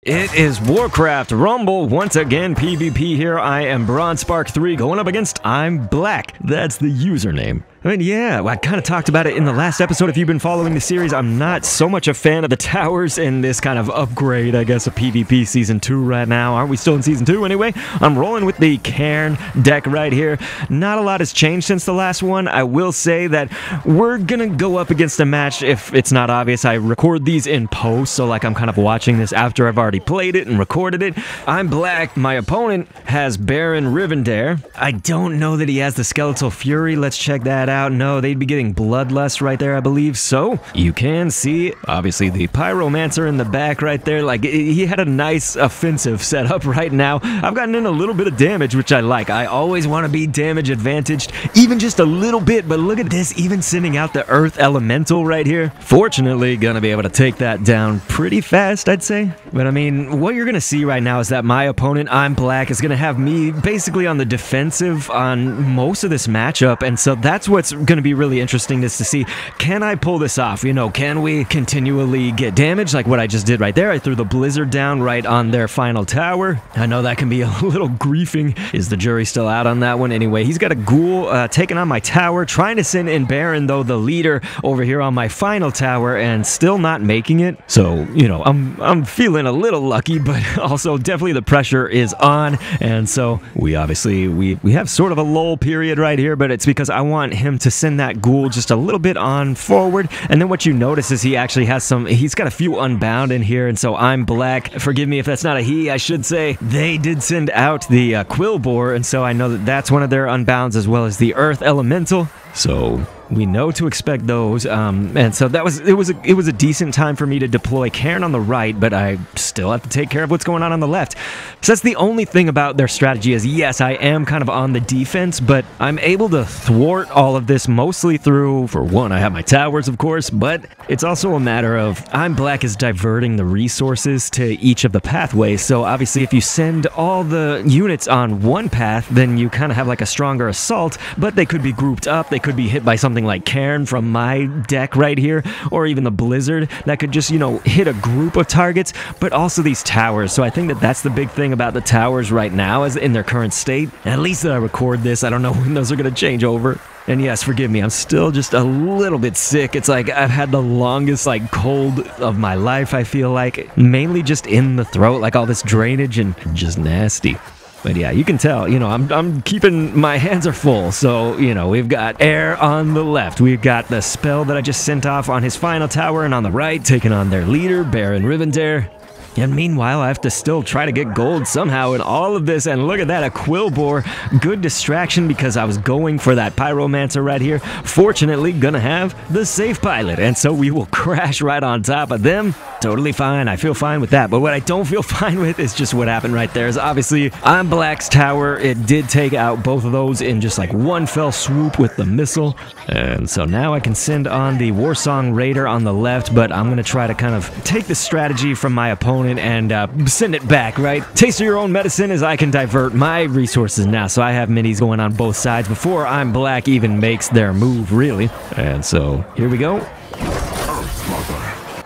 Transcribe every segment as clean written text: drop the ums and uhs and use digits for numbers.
It is Warcraft Rumble once again PvP here. I am BronzeSpark3 going up against I'm Black. That's the username. I mean, yeah, I kind of talked about it in the last episode. If you've been following the series, I'm not so much a fan of the towers in this kind of upgrade, I guess, of PvP Season 2 right now. Aren't we still in Season 2 anyway? I'm rolling with the Cairne deck right here. Not a lot has changed since the last one. I will say that we're gonna go up against a match. If it's not obvious, I record these in post, so like I'm kind of watching this after I've already played it and recorded it. I'm Black. My opponent has Baron Rivendare. I don't know that he has the Skeletal Fury. Let's check that out. No, they'd be getting Bloodlust right there, I believe. So you can see, obviously, the Pyromancer in the back right there. Like, he had a nice offensive setup right now. I've gotten in a little bit of damage, which I like. I always want to be damage advantaged, even just a little bit. But look at this, even sending out the Earth Elemental right here. Fortunately, gonna be able to take that down pretty fast, I'd say. But I mean, what you're gonna see right now is that my opponent, I'm Black, is gonna have me basically on the defensive on most of this matchup. And so that's what's going to be really interesting is to see, can I pull this off? You know, can we continually get damage like what I just did right there? I threw the Blizzard down right on their final tower. I know that can be a little griefing. Is the jury still out on that one? Anyway, he's got a ghoul taking on my tower, trying to send in Baron, though, the leader over here on my final tower, and still not making it. So, you know, I'm feeling a little lucky, but also definitely the pressure is on. And so we obviously, we have sort of a lull period right here, but it's because I want him to send that ghoul just a little bit on forward. And then what you notice is he actually has he's got a few unbound in here. And so I'm Black, forgive me if that's not a he, I should say, they did send out the Quillbore. And so I know that that's one of their unbounds, as well as the Earth Elemental. So we know to expect those, and so it was a decent time for me to deploy Cairne on the right, but I still have to take care of what's going on the left. So that's the only thing about their strategy is, yes, I am kind of on the defense, but I'm able to thwart all of this mostly through, for one, I have my towers, of course, but it's also a matter of I'm Black is diverting the resources to each of the pathways. So obviously if you send all the units on one path, then you kind of have like a stronger assault, but they could be grouped up, they could be hit by something like Cairne from my deck right here, or even the Blizzard that could just, you know, hit a group of targets, but also these towers. So I think that that's the big thing about the towers right now, as in their current state. At least that I record this, I don't know when those are going to change over. And yes, forgive me, I'm still just a little bit sick. It's like I've had the longest like cold of my life, I feel like. Mainly just in the throat, like all this drainage and just nasty. But yeah, you can tell, you know, I'm keeping, my hands are full. So, you know, we've got air on the left. We've got the spell that I just sent off on his final tower, and on the right, taking on their leader, Baron Rivendare. And meanwhile, I have to still try to get gold somehow in all of this. And look at that, a Quillbore. Good distraction because I was going for that Pyromancer right here. Fortunately, gonna have the safe pilot. And so we will crash right on top of them. Totally fine. I feel fine with that. But what I don't feel fine with is just what happened right there. Is obviously, I'm Black's tower. It did take out both of those in just like one fell swoop with the missile. And so now I can send on the Warsong Raider on the left. But I'm gonna try to kind of take the strategy from my opponent and send it back, right? Taste of your own medicine, as I can divert my resources now. So I have minis going on both sides before I'm Black even makes their move, really. And so here we go.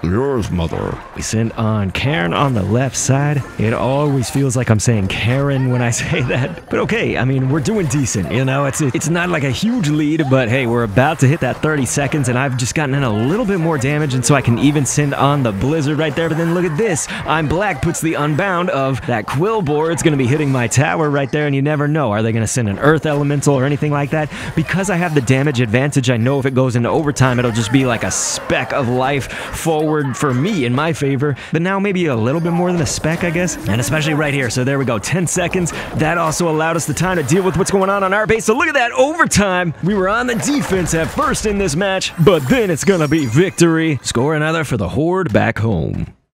Yours, mother. We send on Cairne on the left side. It always feels like I'm saying Karen when I say that. But okay, I mean, we're doing decent, you know? It's not like a huge lead, but hey, we're about to hit that 30 seconds, and I've just gotten in a little bit more damage, and so I can even send on the Blizzard right there. But then look at this. I'm Black puts the unbound of that Quillbore. It's going to be hitting my tower right there, and you never know. Are they going to send an Earth Elemental or anything like that? Because I have the damage advantage, I know if it goes into overtime, it'll just be like a speck of life forward for me in my favor, but now maybe a little bit more than a speck, I guess, and especially right here. So there we go, 10 seconds. That also allowed us the time to deal with what's going on our base. So look at that overtime. We were on the defense at first in this match, but then it's gonna be victory. Score another for the Horde back home.